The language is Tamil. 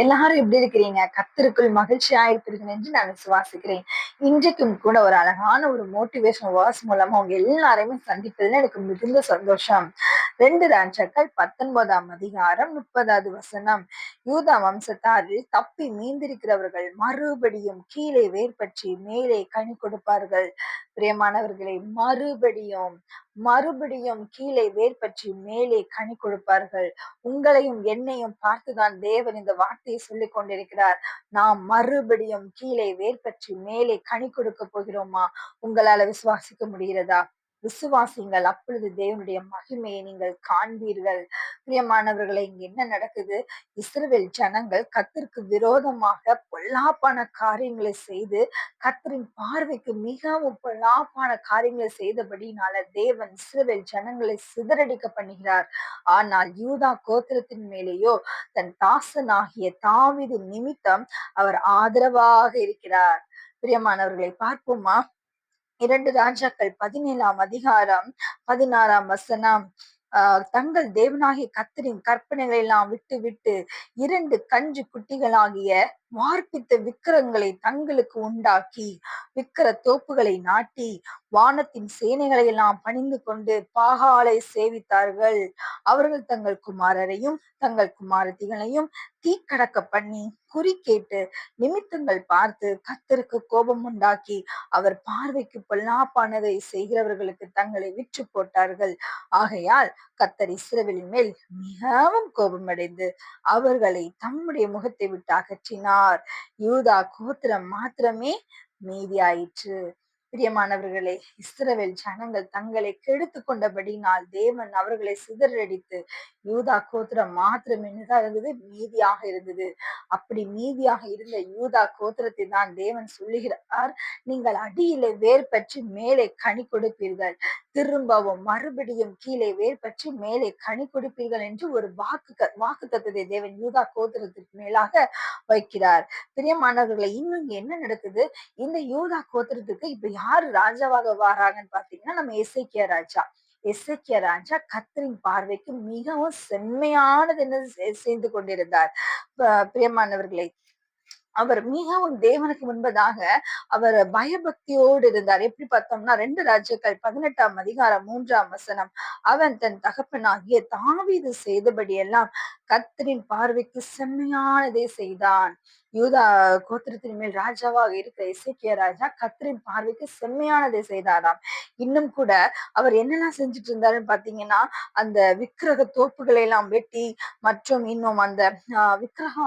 எல்லாரும் எப்படி இருக்கிறீங்க? கர்த்தருக்குள் மகிழ்ச்சியா இருப்பீர்கள் என்று நான் விசுவாசிக்கிறேன். இன்றைக்கும் கூட ஒரு அழகான ஒரு மோட்டிவேஷனல் வேர்ட்ஸ் மூலமா உங்க எல்லாரையுமே சந்திப்பதில எனக்கு மிகுந்த சந்தோஷம். 2 ராஜாக்கள் 19ஆம் அதிகாரம் 30வது வசனம். யூதா வம்சத்தாரில் தப்பி மீந்திருக்கிறவர்கள் மறுபடியும் கீழே வேர்பற்றி மேலே கனி கொடுப்பார்கள். பிரியமானவர்களே, மறுபடியும் கீழே வேர்பற்றி மேலே கனி கொடுப்பார்கள். உங்களையும் என்னையும் பார்த்துதான் தேவன் இந்த வார்த்தையை சொல்லிக் கொண்டிருக்கிறார். நாம் மறுபடியும் கீழே வேர்பற்றி மேலே கனி கொடுக்க போகிறோமா? உங்களால விசுவாசிக்க முடிகிறதா? விசுவாசிங்கள், அப்பொழுது தேவனுடைய மகிமையை நீங்கள் காண்பீர்கள். பிரியமானவர்களை, இங்க என்ன நடக்குது? இஸ்ரவேல் ஜனங்கள் கர்த்தருக்கு விரோதமாக பொல்லாப்பான காரியங்களை செய்து கர்த்தரின் பார்வைக்கு மிகவும் பொல்லாப்பான காரியங்களை செய்தபடினால தேவன் இஸ்ரவேல் ஜனங்களை சிதறடிக்க பண்ணுகிறார். ஆனால் யூதா கோத்திரத்தின் மேலேயோ தன் தாசனாகிய தாவீது நிமித்தம் அவர் ஆதரவாக இருக்கிறார். பிரியமானவர்களை, பார்ப்போமா? 2 ராஜாக்கள் 17ஆம் அதிகாரம் 16ஆம் வசனம். தங்கள் தேவனாகிய கர்த்தரின் கற்பனைகளை எல்லாம் விட்டு 2 கன்று குட்டிகளாகிய வார்ப்பித்த விக்கிரங்களை தங்களுக்கு உண்டாக்கி விக்கிர தோப்புகளை நாட்டி வானத்தின் சேனைகளை எல்லாம் பணிந்து கொண்டு பாகாலை சேவித்தார்கள். அவர்கள் தங்கள் குமாரரையும் தங்கள் குமாரத்திகளையும் தீக்கடக்க பண்ணி குறி கேட்டு நிமித்தங்கள் பார்த்து கர்த்தருக்கு கோபம் உண்டாக்கி அவர் பார்வைக்கு பொல்லாப்பானதை செய்கிறவர்களுக்கு தங்களை விற்று போட்டார்கள். ஆகையால் கர்த்தர் இஸ்ரவேலின் மேல் மிகவும் கோபமடைந்து அவர்களை தம்முடைய முகத்தை விட்டு அகற்றினார். யூதா கோத்திரம் மாத்திரமே மீதியாயிற்று. பிரியமானவர்களே, இஸ்ரவேல் ஜனங்கள் தங்களை கெடுத்து கொண்டபடினால் தேவன் அவர்களை சிதறடித்து யூதா கோத்திரம் மாத்திரம் என்னதான் இருந்தது? மீதியாக இருந்தது. அப்படி மீதியாக இருந்த யூதா கோத்திரத்தை தான் தேவன் சொல்லுகிறார், நீங்கள் அடியிலே வேர் பற்றி மேலே கனி கொடுப்பீர்கள், திரும்பவும் மறுபடியும் கீழே வேர் பற்றி மேலே கனி கொடுப்பீர்கள் என்று ஒரு வாக்கு தத்துவத்தை தேவன் யூதா கோத்திரத்திற்கு மேலாக வைக்கிறார். பிரியமானவர்களை, இன்னும் என்ன நடக்குது? இந்த யூதா கோத்திரத்துக்கு இப்ப யாரு ராஜாவாக வாராங்கன்னு பாத்தீங்கன்னா நம்ம எசேக்கியா ராஜா கர்த்தரின் பார்வைக்கு மிகவும் செம்மையானது என்ன செய்து கொண்டிருந்தார். பிரியமானவர்களை, அவர் மிகவும் தேவனுக்கு முன்பதாக அவர் பயபக்தியோடு இருந்தார். எப்படி பார்த்தோம்னா 2 ராஜாக்கள் 18ஆம் அதிகாரம் 3ஆம் வசனம். அவன் தன் தகப்பனாகிய தாவீது செய்தபடி எல்லாம் கர்த்தரின் பார்வைக்கு செம்மையானதை செய்தான். யூதா கோத்திரத்தின் மேல் ராஜாவாக இருக்கிற எசேக்கியா ராஜா கர்த்தரின் பார்வைக்கு செம்மையானதை செய்தாராம். இன்னும் கூட அவர் என்னெல்லாம் செஞ்சுட்டு இருந்தாருன்னு பாத்தீங்கன்னா, அந்த விக்கிரக தோப்புகளை எல்லாம் வெட்டி மற்றும் இன்னும் அந்த விக்கிரக